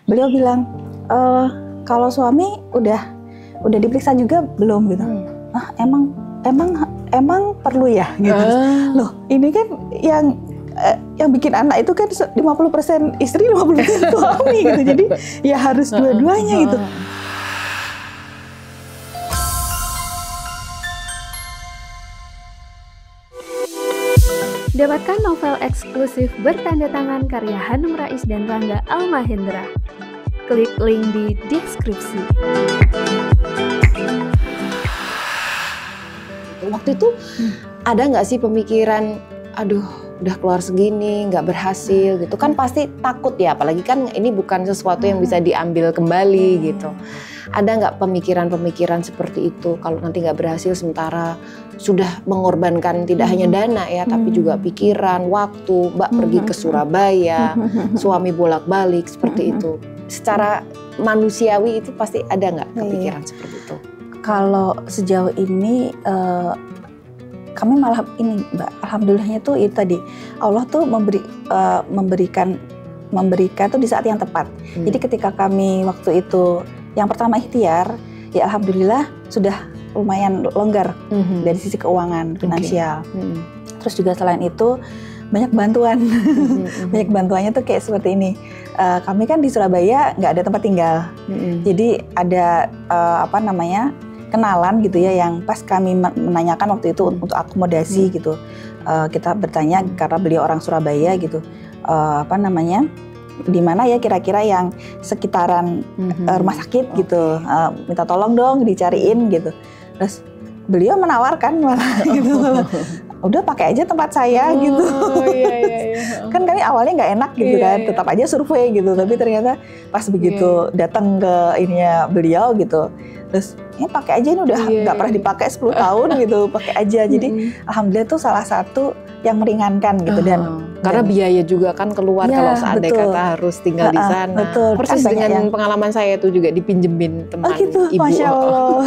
beliau bilang, kalau suami udah diperiksa juga belum gitu. Ah, emang perlu ya gitu. Loh, ini kan yang bikin anak itu kan 50% istri, 50% suami gitu. Jadi ya harus dua-duanya gitu. Dapatkan novel eksklusif bertanda tangan karya Hanung Rais dan Rangga Almahendra. Klik link di deskripsi. Waktu itu ada nggak sih pemikiran, aduh udah keluar segini, nggak berhasil gitu. Kan pasti takut ya, apalagi kan ini bukan sesuatu yang bisa diambil kembali gitu. Ada nggak pemikiran-pemikiran seperti itu, kalau nanti nggak berhasil sementara sudah mengorbankan tidak hanya dana ya, tapi juga pikiran, waktu, Mbak pergi ke Surabaya, suami bolak-balik seperti itu. Secara manusiawi itu pasti ada nggak kepikiran seperti itu? Kalau sejauh ini kami malah ini Mbak, alhamdulillahnya tuh itu tadi Allah tuh memberikan tuh di saat yang tepat. Jadi ketika kami waktu itu yang pertama ikhtiar, ya alhamdulillah sudah lumayan longgar dari sisi keuangan finansial. Terus juga selain itu banyak bantuan, banyak bantuannya tuh kayak seperti ini. Kami kan di Surabaya nggak ada tempat tinggal, jadi ada kenalan gitu ya, yang pas kami menanyakan waktu itu untuk akomodasi gitu, kita bertanya karena beliau orang Surabaya gitu, di mana ya kira-kira yang sekitaran rumah sakit gitu, minta tolong dong dicariin gitu. Terus beliau menawarkan malah gitu, udah pakai aja tempat saya gitu. Iya. Kan kami awalnya nggak enak gitu kan, tetap aja survei gitu, tapi ternyata pas begitu datang ke ininya beliau gitu, terus ini pakai aja, ini udah nggak pernah dipakai 10 tahun gitu, pakai aja. Jadi alhamdulillah itu salah satu yang meringankan gitu. Karena biaya juga kan keluar kalau seandainya kata harus tinggal di sana. Betul. Persis kan dengan pengalaman saya itu juga dipinjemin teman gitu, ibu. Masya Allah.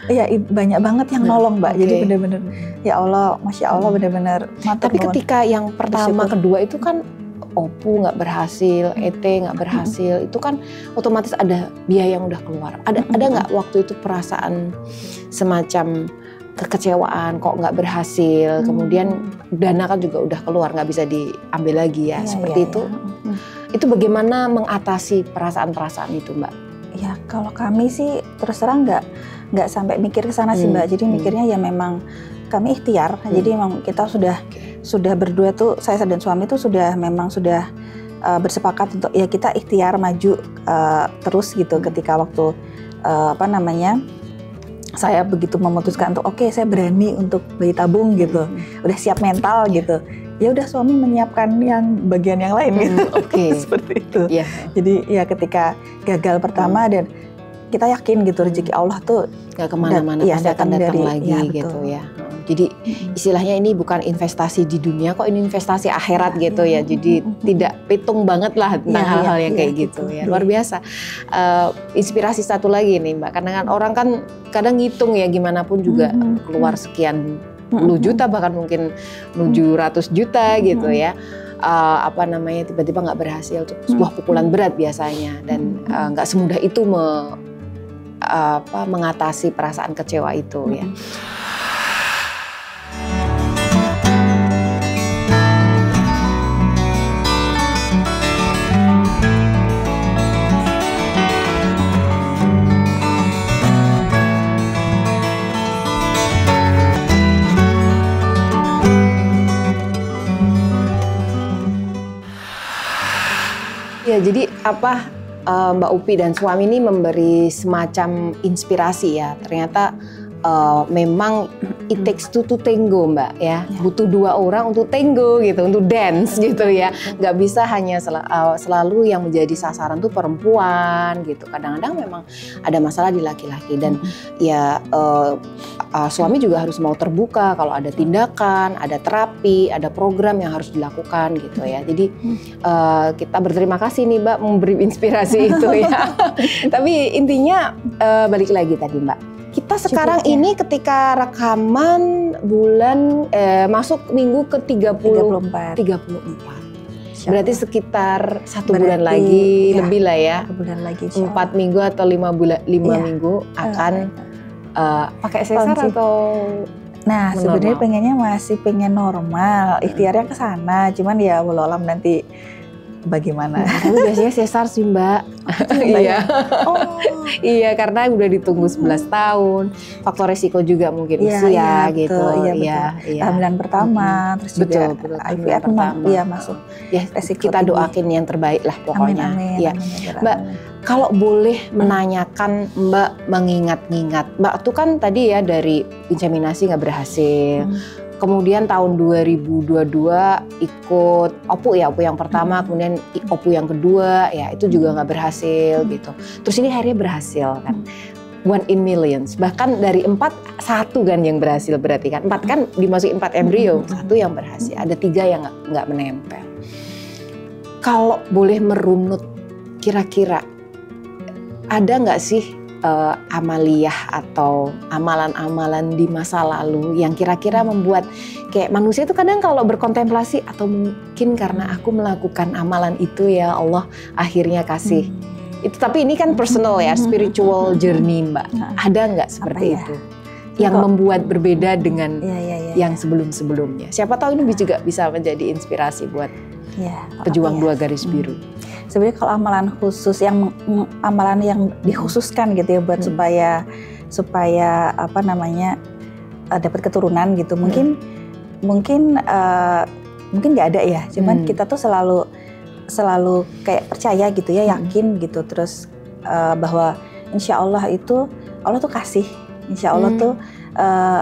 Ya banyak banget yang nolong Mbak. Jadi benar-benar ya Allah, Masya Allah benar-benar. Tapi ketika yang pertama, kedua itu kan OPU nggak berhasil, ET nggak berhasil, itu kan otomatis ada biaya yang udah keluar. Ada nggak waktu itu perasaan semacam kekecewaan, kok nggak berhasil, kemudian dana kan juga udah keluar, nggak bisa diambil lagi ya, seperti itu. Itu bagaimana mengatasi perasaan-perasaan itu Mbak? Ya kalau kami sih terus terang nggak sampai mikir ke sana sih Mbak. Jadi mikirnya ya memang kami ikhtiar. Jadi memang kita sudah berdua tuh, saya dan suami tuh sudah bersepakat untuk ya kita ikhtiar maju terus gitu. Ketika waktu saya begitu memutuskan untuk oke, saya berani untuk bayi tabung gitu, udah siap mental gitu. Ya udah suami menyiapkan yang bagian yang lain gitu. Seperti itu. Jadi ya ketika gagal pertama dan kita yakin gitu rezeki Allah tuh nggak kemana-mana, pasti akan datang lagi gitu ya. Jadi istilahnya ini bukan investasi di dunia kok, ini investasi akhirat gitu ya. Jadi tidak pitung banget lah tentang hal-hal yang kayak gitu ya. Luar biasa. Inspirasi satu lagi nih Mbak, karena kan orang kan kadang ngitung ya gimana pun juga keluar sekian puluh juta, bahkan mungkin 700 juta gitu ya. Tiba-tiba nggak berhasil, itu sebuah pukulan berat biasanya, dan nggak semudah itu mengatasi perasaan kecewa itu ya. Ya, jadi Mbak Upi dan suami ini memberi semacam inspirasi ya. Ternyata memang it takes two to tango Mbak ya. Butuh dua orang untuk tango gitu, untuk dance gitu ya. Nggak bisa hanya selalu yang menjadi sasaran tuh perempuan gitu. Kadang-kadang memang ada masalah di laki-laki, dan ya suami juga harus mau terbuka kalau ada tindakan, ada terapi, ada program yang harus dilakukan gitu ya. Jadi kita berterima kasih nih Mbak memberi inspirasi itu ya. Tapi intinya balik lagi tadi Mbak, kita sekarang ini ketika rekaman bulan masuk minggu ke 34. Berarti sekitar 1 bulan lagi, lebih lah ya. 1 bulan lagi. 4 minggu atau 5 minggu akan pakai sesar atau Nah, sebenarnya pengennya masih pengen normal, ikhtiarnya ke sana. Cuman ya walau alam nanti bagaimana. Tapi biasanya sesar sih Mbak. Iya. Iya, karena udah ditunggu 11 tahun. Faktor resiko juga mungkin usia gitu. Iya. Kehamilan pertama, terus juga IVF iya masuk. Ya, resiko kita doain yang terbaik lah pokoknya. Amin. Ya. Mbak, kalau boleh menanyakan, Mbak mengingat-ingat, Mbak tuh kan tadi ya dari inseminasi nggak berhasil. Kemudian tahun 2022 ikut OPU ya, OPU yang pertama, kemudian OPU yang kedua, ya itu juga nggak berhasil gitu. Terus ini akhirnya berhasil kan, 1 in millions. Bahkan dari 4, 1 kan yang berhasil berarti kan. 4 kan dimasukin 4 embrio, 1 yang berhasil. Ada 3 yang nggak menempel. Kalau boleh merunut, kira-kira ada nggak sih amaliyah atau amalan-amalan di masa lalu yang kira-kira membuat kayak manusia itu kadang kalau berkontemplasi atau mungkin karena aku melakukan amalan itu ya Allah akhirnya kasih itu, tapi ini kan personal ya, spiritual journey Mbak. Ada nggak seperti itu yang membuat berbeda dengan yang sebelum-sebelumnya? Siapa tahu ini juga bisa menjadi inspirasi buat pejuang 2 garis biru. Sebenarnya kalau amalan khusus amalan yang dikhususkan gitu ya buat supaya apa namanya dapat keturunan gitu. Mungkin nggak ada ya. Cuman kita tuh selalu kayak percaya gitu ya, yakin gitu, terus bahwa insya Allah itu Allah tuh kasih, insya Allah tuh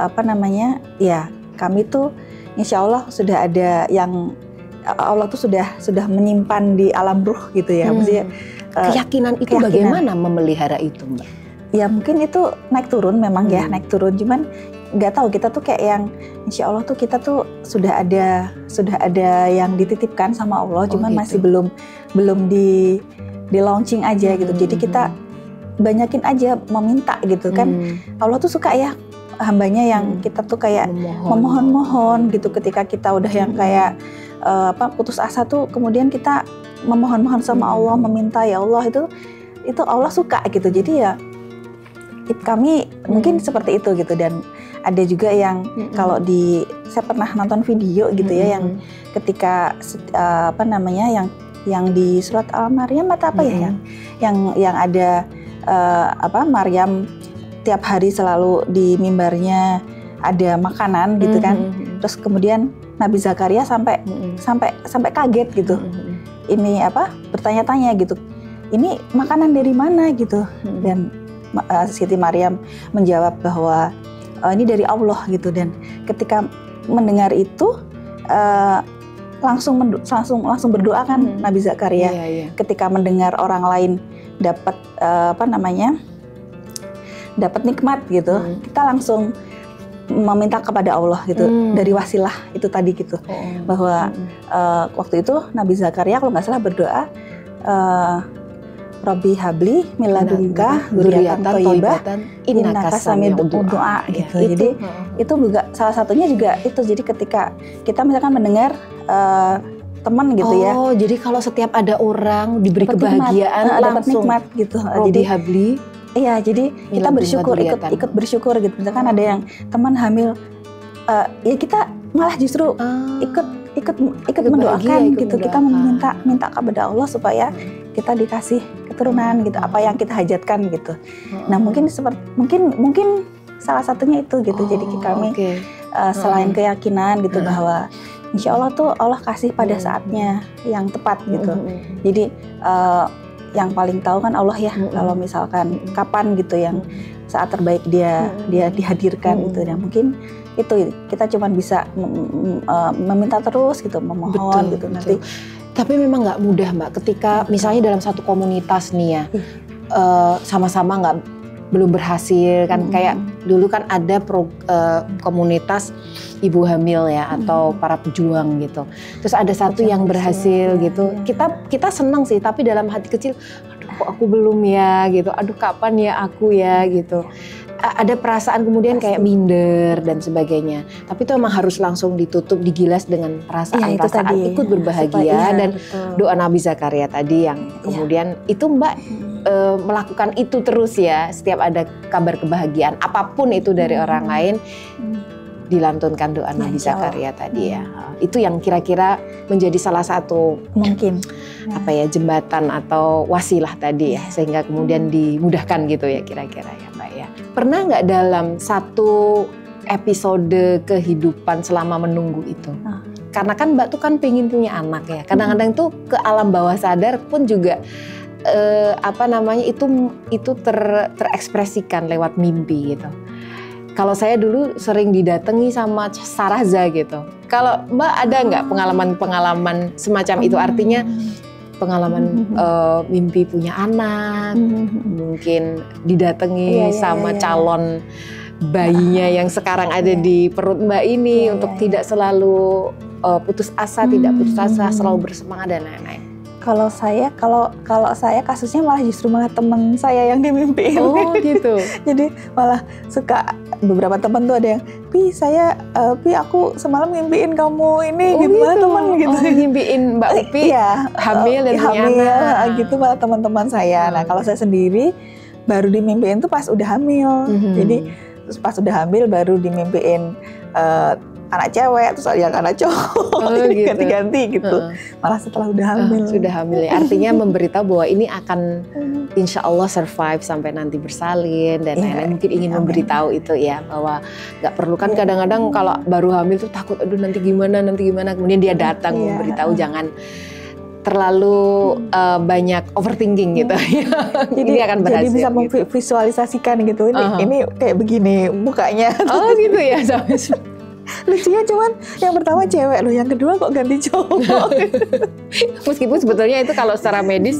apa namanya ya, kami tuh insya Allah sudah ada yang Allah tuh sudah menyimpan di alam ruh gitu ya. Maksudnya keyakinan itu bagaimana memelihara itu Mbak? Ya mungkin itu naik turun memang ya, naik turun. Cuman nggak tahu, kita tuh kayak yang insya Allah tuh kita tuh sudah ada yang dititipkan sama Allah, cuman masih belum di launching aja gitu. Jadi kita banyakin aja meminta gitu kan. Allah tuh suka ya hambanya yang kita tuh kayak memohon-mohon gitu, ketika kita udah yang kayak putus asa tuh kemudian kita memohon-mohon sama Allah, meminta ya Allah, itu Allah suka gitu. Jadi ya kami mungkin seperti itu gitu. Dan ada juga yang kalau saya pernah nonton video gitu ya, yang ketika apa namanya yang di surat Al-Maryam atau apa ya, yang ada Maryam tiap hari selalu di mimbarnya ada makanan gitu kan. Terus kemudian Nabi Zakaria sampai kaget gitu. Ini bertanya-tanya gitu. Ini makanan dari mana gitu. Dan Siti Maryam menjawab bahwa ini dari Allah gitu. Dan ketika mendengar itu langsung berdoa kan Nabi Zakaria. Ketika mendengar orang lain dapat dapat nikmat gitu, kita langsung meminta kepada Allah gitu, dari wasilah itu tadi gitu. Bahwa waktu itu Nabi Zakaria kalau nggak salah berdoa, Rabbi habli miladunka dzurriyyatan thayyibah innaka samidud du'a gitu. Jadi itu juga salah satunya juga itu. Jadi ketika kita misalkan mendengar teman gitu ya. Oh, jadi kalau setiap ada orang diberi kebahagiaan langsung dapat nikmat gitu. Jadi habli. Iya, jadi kita bersyukur, ikut bersyukur gitu. Misalkan ada yang teman hamil, ya kita malah justru ikut mendoakan gitu. Kita minta kepada Allah supaya kita dikasih keturunan gitu, apa yang kita hajatkan gitu. Nah mungkin salah satunya itu gitu. Jadi kami selain keyakinan gitu bahwa insya Allah tuh Allah kasih pada saatnya yang tepat gitu. Jadi yang paling tahu kan Allah ya, kalau misalkan kapan gitu yang saat terbaik dia dihadirkan gitu. Dan mungkin itu kita cuma bisa meminta terus gitu, memohon gitu nanti. Tapi memang nggak mudah Mbak, ketika misalnya dalam satu komunitas nih ya, sama-sama belum berhasil kan. Kayak dulu kan ada komunitas ibu hamil ya, atau para pejuang gitu. Terus ada satu yang berhasil gitu. Kita senang sih, tapi dalam hati kecil, aduh kok aku belum ya gitu. Aduh kapan ya aku ya gitu. ada perasaan kemudian kayak minder dan sebagainya. Tapi itu emang harus langsung ditutup, digilas dengan perasaan-perasaan ikut berbahagia dan doa Nabi Zakaria tadi yang kemudian itu Mbak melakukan itu terus ya. Setiap ada kabar kebahagiaan apapun itu dari orang lain, dilantunkan doa Nabi Zakaria tadi ya. Itu yang kira-kira menjadi salah satu mungkin jembatan atau wasilah tadi ya, sehingga kemudian dimudahkan gitu ya kira-kira ya Mbak ya. Pernah nggak dalam satu episode kehidupan selama menunggu itu? Karena kan Mbak tuh kan pengen punya anak ya. Kadang-kadang tuh ke alam bawah sadar pun juga itu terekspresikan lewat mimpi gitu. Kalau saya dulu sering didatangi sama Saraza gitu. Kalau Mbak ada nggak pengalaman-pengalaman semacam itu? Artinya pengalaman mimpi punya anak, mungkin didatangi sama calon bayinya yang sekarang ada di perut Mbak ini untuk tidak selalu putus asa, selalu bersemangat dan lain-lain. Kalau saya kasusnya malah teman saya yang dimimpiin. Oh gitu. Jadi malah suka beberapa teman tuh ada yang, Pi aku semalam ngimpiin kamu ini gitu malah teman gitu. Oh, ngimpiin Mbak Upi hamil dan punya anak gitu malah teman-teman saya. Nah kalau saya sendiri baru dimimpiin tuh pas udah hamil. Jadi terus pas udah hamil baru dimimpiin anak cewek, terus yang anak cowok, gitu. Ganti-ganti gitu. Malah setelah udah hamil. Sudah hamil ya, artinya memberitahu bahwa ini akan insya Allah survive sampai nanti bersalin dan lain-lain. Mungkin ingin memberitahu itu ya, bahwa nggak perlu kan kadang-kadang kalau baru hamil tuh takut, aduh nanti gimana, kemudian dia datang memberitahu jangan terlalu banyak overthinking gitu. Jadi akan berhasil. Jadi bisa memvisualisasikan gitu, ini kayak begini mukanya. Oh gitu ya, lucunya cuman yang pertama cewek loh, yang kedua kok ganti cowok. Meskipun sebetulnya itu kalau secara medis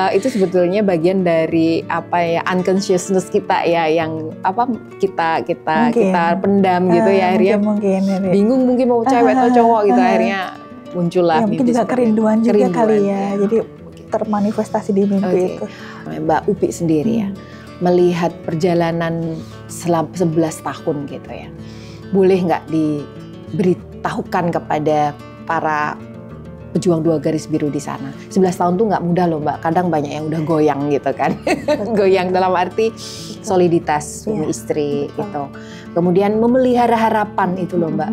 itu sebetulnya bagian dari unconsciousness kita ya, yang kita pendam gitu ya, akhirnya bingung mungkin mau cewek atau cowok gitu, akhirnya muncullah ya, mungkin juga kerinduan juga kali ya, jadi termanifestasi di mimpi itu. Mbak Upi sendiri ya, melihat perjalanan 11 tahun gitu ya, boleh nggak diberitahukan kepada para pejuang 2 garis biru di sana? 11 tahun tuh nggak mudah loh Mbak, kadang banyak yang udah goyang gitu kan. Goyang dalam arti soliditas suami istri gitu. Kemudian memelihara harapan itu loh Mbak.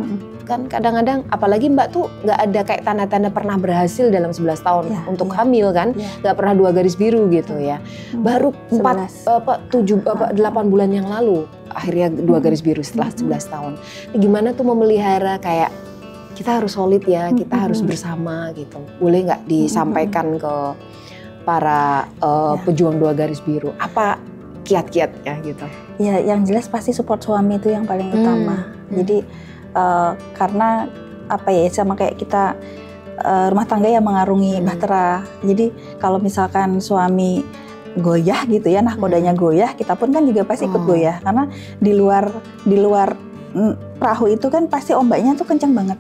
Kan kadang-kadang apalagi Mbak tuh nggak ada kayak tanda-tanda pernah berhasil dalam 11 tahun untuk hamil kan, nggak pernah 2 garis biru gitu ya. Baru 8 bulan yang lalu akhirnya 2 garis biru setelah 11 tahun. Gimana tuh memelihara kayak kita harus solid ya, kita harus bersama gitu. Boleh nggak disampaikan ke para pejuang 2 garis biru? Apa kiat-kiatnya gitu? Ya yang jelas pasti support suami itu yang paling utama. Jadi karena sama kayak kita rumah tangga yang mengarungi bahtera. Jadi kalau misalkan suami goyah gitu ya, nahkodanya goyah, kita pun kan juga pasti ikut goyah, karena di luar perahu itu kan pasti ombaknya tuh kencang banget.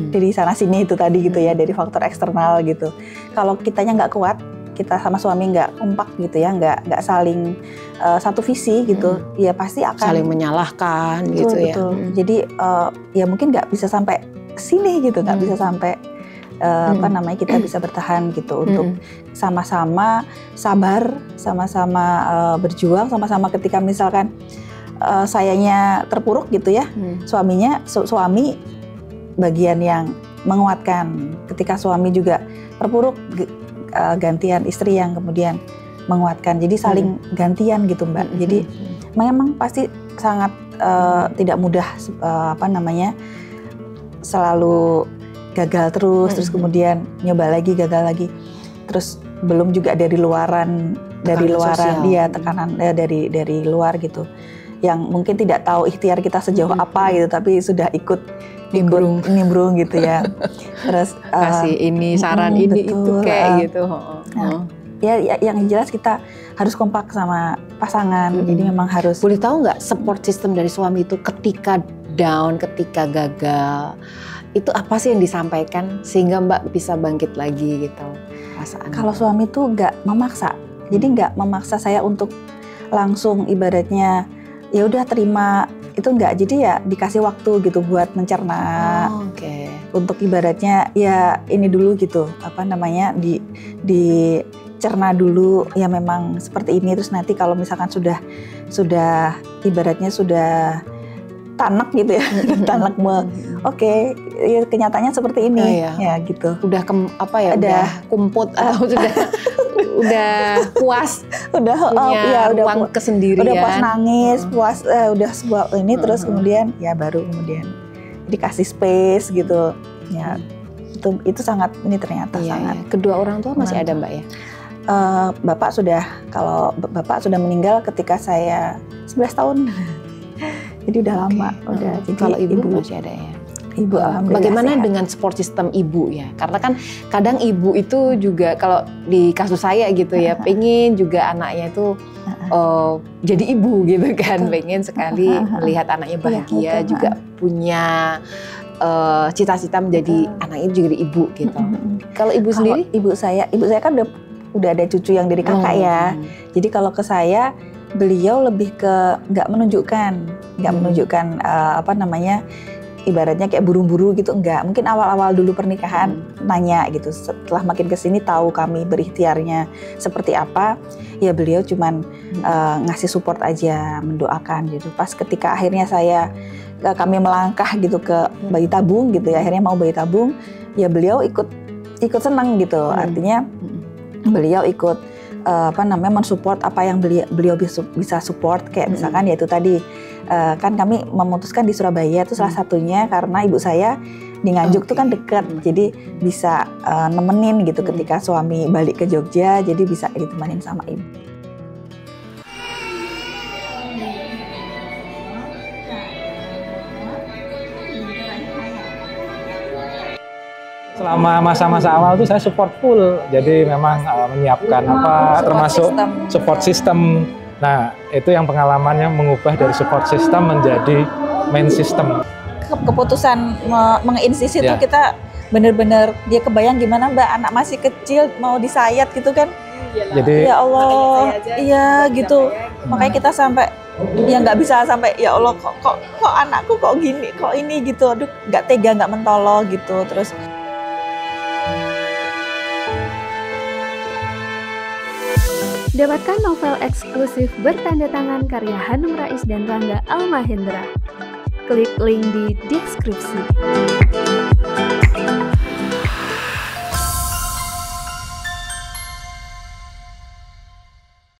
Dari sana sini itu tadi gitu ya, dari faktor eksternal gitu. Kalau kitanya nggak kuat, kita sama suami nggak kompak gitu ya, nggak saling satu visi gitu, ya pasti akan saling menyalahkan gitu ya. Jadi ya mungkin nggak bisa sampai sini gitu, nggak bisa sampai kita bisa bertahan gitu, untuk sama-sama sabar, sama-sama berjuang, sama-sama ketika misalkan sayanya terpuruk gitu ya, suami bagian yang menguatkan. Ketika suami juga terpuruk, gantian istri yang kemudian menguatkan. Jadi saling gantian gitu Mbak. Jadi memang pasti sangat tidak mudah selalu gagal terus kemudian nyoba lagi, gagal lagi. Terus belum juga dari luaran dia tekanan dari luar gitu. Yang mungkin tidak tahu ikhtiar kita sejauh apa gitu, tapi sudah ikut nimbrung gitu ya. Terus kasih ini saran ini betul, itu kayak gitu. Ya yang jelas kita harus kompak sama pasangan. Jadi memang harus. Boleh tahu nggak support system dari suami itu ketika down, ketika gagal, itu apa sih yang disampaikan sehingga Mbak bisa bangkit lagi gitu perasaan? Kalau suami tuh nggak memaksa, jadi nggak memaksa saya untuk langsung ibaratnya ya udah terima itu enggak, jadi ya dikasih waktu gitu buat mencerna. Untuk ibaratnya ya ini dulu gitu, apa namanya, dicerna dulu ya memang seperti ini, terus nanti kalau misalkan sudah ibaratnya sudah tanak gitu ya, tanak oke, ya kenyataannya seperti ini, ya gitu. Udah udah kumpul atau udah puas, udah ruang kesendirian, udah puas nangis, puas udah sebuah ini, terus kemudian ya baru kemudian dikasih space gitu, ya itu sangat ini ternyata sangat. Kedua orang tua masih ada Mbak ya? Bapak sudah meninggal ketika saya 11 tahun. Jadi udah lama, udah. Jadi kalau ibu masih ada ya? Ibu alhamdulillah. Bagaimana sehat. dengan support system ibu ya? Karena kan kadang ibu itu juga kalau di kasus saya gitu ya, pengen juga anaknya itu jadi ibu gitu kan, pengen sekali melihat anaknya bahagia, juga punya cita-cita menjadi anaknya juga jadi ibu gitu. Kalau ibu sendiri? Ibu saya kan udah ada cucu yang dari kakak ya. Jadi kalau ke saya, beliau lebih ke nggak menunjukkan apa namanya, ibaratnya kayak buru-buru gitu, enggak. Mungkin awal-awal dulu pernikahan nanya gitu. Setelah makin kesini tahu kami berikhtiarnya seperti apa, ya beliau cuman ngasih support aja, mendoakan gitu. Pas ketika akhirnya kami melangkah gitu ke bayi tabung gitu ya, akhirnya mau bayi tabung, ya beliau ikut senang gitu. Artinya beliau ikut mensupport apa yang beliau bisa support, kayak misalkan ya itu tadi kan kami memutuskan di Surabaya itu salah satunya karena ibu saya di Nganjuk tuh kan dekat, jadi bisa nemenin gitu ketika suami balik ke Jogja, jadi bisa ditemenin sama ibu. Selama masa-masa awal tuh saya support full, jadi memang menyiapkan termasuk support system. Nah itu yang pengalamannya mengubah dari support system menjadi main system. Keputusan menginsist itu kita benar-benar dia kebayang gimana Mbak, anak masih kecil mau disayat gitu kan. Jadi ya Allah, iya gitu. Makanya kita sampai ya nggak bisa sampai ya Allah kok anakku kok gini, kok ini gitu. Aduh nggak tega, nggak mentolo gitu terus. Dapatkan novel eksklusif bertanda tangan karya Hanum Rais dan Rangga Almahendra. Klik link di deskripsi.